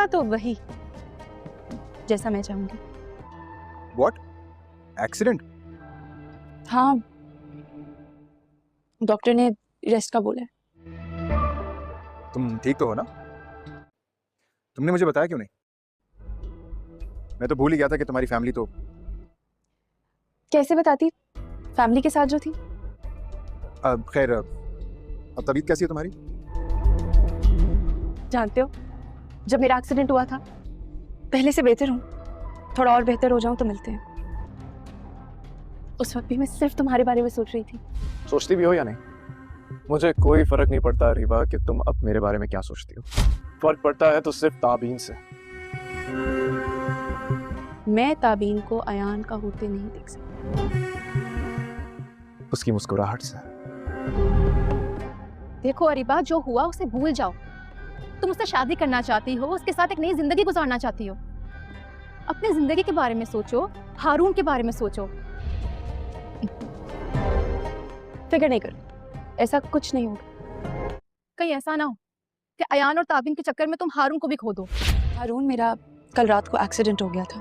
ہوگا تو وہی جیسا میں چاہوں گی. واٹ؟ ایکسیڈنٹ؟ ہاں ڈاکٹر نے ریسٹ کا بولا ہے. تم ٹھیک تو ہو نا؟ تم نے مجھے بتایا کیوں نہیں؟ میں تو بھول ہی گیا تھا کہ تمہاری فیملی تو. کیسے بتاتی فیملی کے ساتھ جو تھی. خیر اب طبیعت کیسی ہے تمہاری؟ جانتے ہو جب میرا ایکسیڈنٹ ہوا تھا پہلے سے بہتر ہوں. تھوڑا اور بہتر ہو جاؤں تو ملتے ہیں. اس وقت بھی میں صرف تمہارے بارے میں سوچ رہی تھی. سوچتی بھی ہو یا نہیں مجھے کوئی فرق نہیں پڑتا ریبا کہ تم اب میرے بارے میں کیا سوچتی ہو. فرق پڑتا ہے تو صرف تابین سے. میں تابین کو ایان کا ہوتے نہیں دیکھ سکتی. اس کی مسکراہٹ سے. دیکھو اریبا جو ہوا اسے بھول جاؤ. تم اس سے شادی کرنا چاہتی ہو, اس کے ساتھ ایک نئی زندگی گزارنا چاہتی ہو. اپنی زندگی کے بارے میں سوچو, ہارون کے بارے میں سوچو. فکر نہیں کرو, ایسا کچھ نہیں ہوگا. کہیں ایسا نہ ہو کہ ایان اور تابین کے چکر میں تم ہارون کو بھی کھو دو. ہارون میرا کل رات کو ایکسیڈنٹ ہو گیا تھا.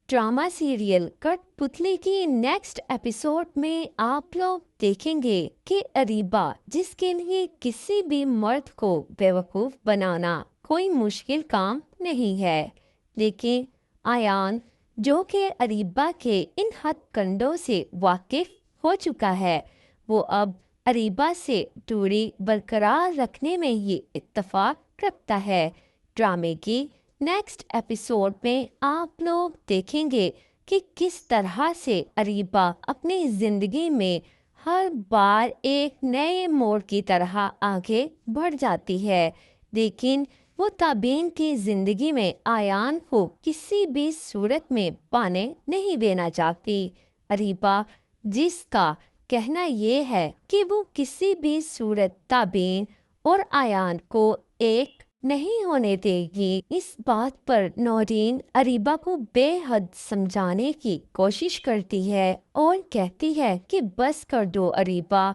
ڈرامہ سیریل کٹ پتلی کی نیکسٹ ایپیسوڈ میں آپ لوگ دیکھیں گے کہ اریبا جس کے لیے کسی بھی مرد کو بیوقوف بنانا کوئی مشکل کام نہیں ہے, لیکن ایان جو کہ اریبا کے ان ہتھ کنڈوں سے واقف ہو چکا ہے, وہ اب اریبا سے دوری برقرار رکھنے میں ہی اتفاق رکھتا ہے. ڈرامے کی نیکسٹ ایپیسوڈ میں آپ لوگ دیکھیں گے کہ کس طرح سے اریبا اپنی زندگی میں ہر بار ایک نئے موڑ کی طرح آگے بڑھ جاتی ہے, لیکن وہ تابین کی زندگی میں ایان کو کسی بھی صورت میں پانے نہیں دینا چاہتی. اریبا جس کا کہنا یہ ہے کہ وہ کسی بھی صورت تابین اور ایان کو ایک نہیں ہونے دے گی. اس بات پر نورین اریبا کو بے حد سمجھانے کی کوشش کرتی ہے اور کہتی ہے کہ بس کر دو اریبا,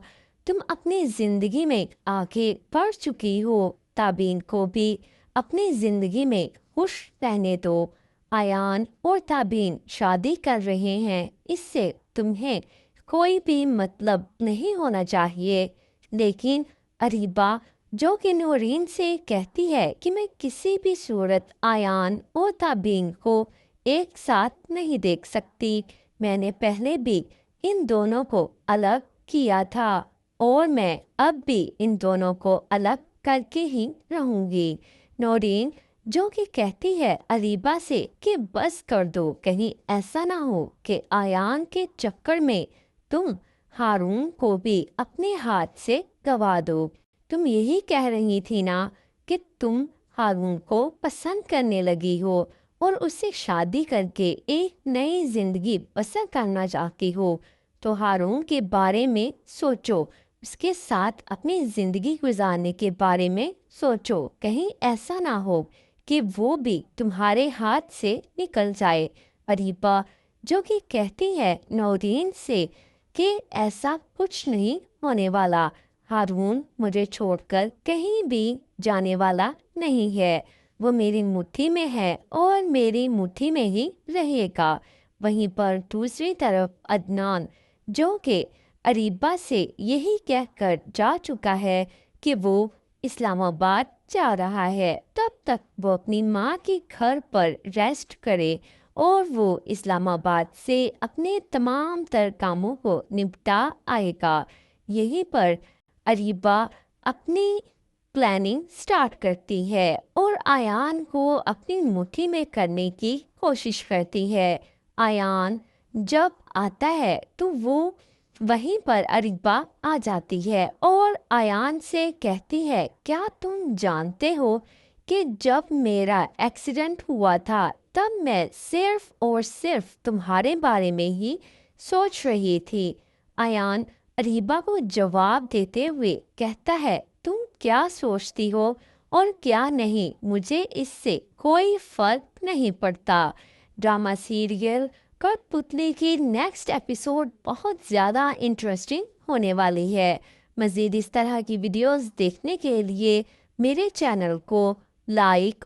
تم اپنی زندگی میں آگے بڑھ چکی ہو, تابین کو بھی اپنی زندگی میں خوش رہنے دو. ایان اور تابین شادی کر رہے ہیں, اس سے تمہیں کوئی بھی مطلب نہیں ہونا چاہیے. لیکن اریبا جو کہ نورین سے کہتی ہے کہ میں کسی بھی صورت ایان اور تابین کو ایک ساتھ نہیں دیکھ سکتی, میں نے پہلے بھی ان دونوں کو الگ کیا تھا اور میں اب بھی ان دونوں کو الگ کر کے ہی رہوں گی. نورین جو کہ کہتی ہے اریبا سے کہ بس کر دو, کہیں ایسا نہ ہو کہ ایان کے چکر میں تم ہارون کو بھی اپنے ہاتھ سے گوا دو. تم یہی کہہ رہی تھی نا کہ تم ہارون کو پسند کرنے لگی ہو اور اس سے شادی کر کے ایک نئی زندگی بسر کرنا چاہتی ہو, تو ہارون کے بارے میں سوچو, اس کے ساتھ اپنی زندگی گزارنے کے بارے میں سوچو, کہیں ایسا نہ ہو کہ وہ بھی تمہارے ہاتھ سے نکل جائے. اریبا جو کہ کہتی ہے نورین سے کہ ایسا کچھ نہیں ہونے والا, ہارون مجھے چھوڑ کر کہیں بھی جانے والا نہیں ہے, وہ میری مٹھی میں ہے اور میری مٹھی میں ہی رہے گا. وہیں پر دوسری طرف عدنان جو کہ اریبا سے یہی کہہ کر جا چکا ہے کہ وہ اسلام آباد جا رہا ہے, تب تک وہ اپنی ماں کے گھر پر ریسٹ کرے اور وہ اسلام آباد سے اپنے تمام تر کاموں کو نپٹا آئے گا. یہیں پر اریبا اپنی پلاننگ سٹارٹ کرتی ہے اور ایان کو اپنی مٹھی میں کرنے کی کوشش کرتی ہے. ایان جب آتا ہے تو وہ وہیں پر اریبا آ جاتی ہے اور ایان سے کہتی ہے کیا تم جانتے ہو کہ جب میرا ایکسیڈنٹ ہوا تھا تب میں صرف اور صرف تمہارے بارے میں ہی سوچ رہی تھی. ایان اریبا کو جواب دیتے ہوئے کہتا ہے تم کیا سوچتی ہو اور کیا نہیں, مجھے اس سے کوئی فرق نہیں پڑتا. ڈرامہ سیریل کٹ پتلی کی نیکسٹ ایپیسوڈ بہت زیادہ انٹرسٹنگ ہونے والی ہے. مزید اس طرح کی ویڈیوز دیکھنے کے لیے میرے چینل کو لائک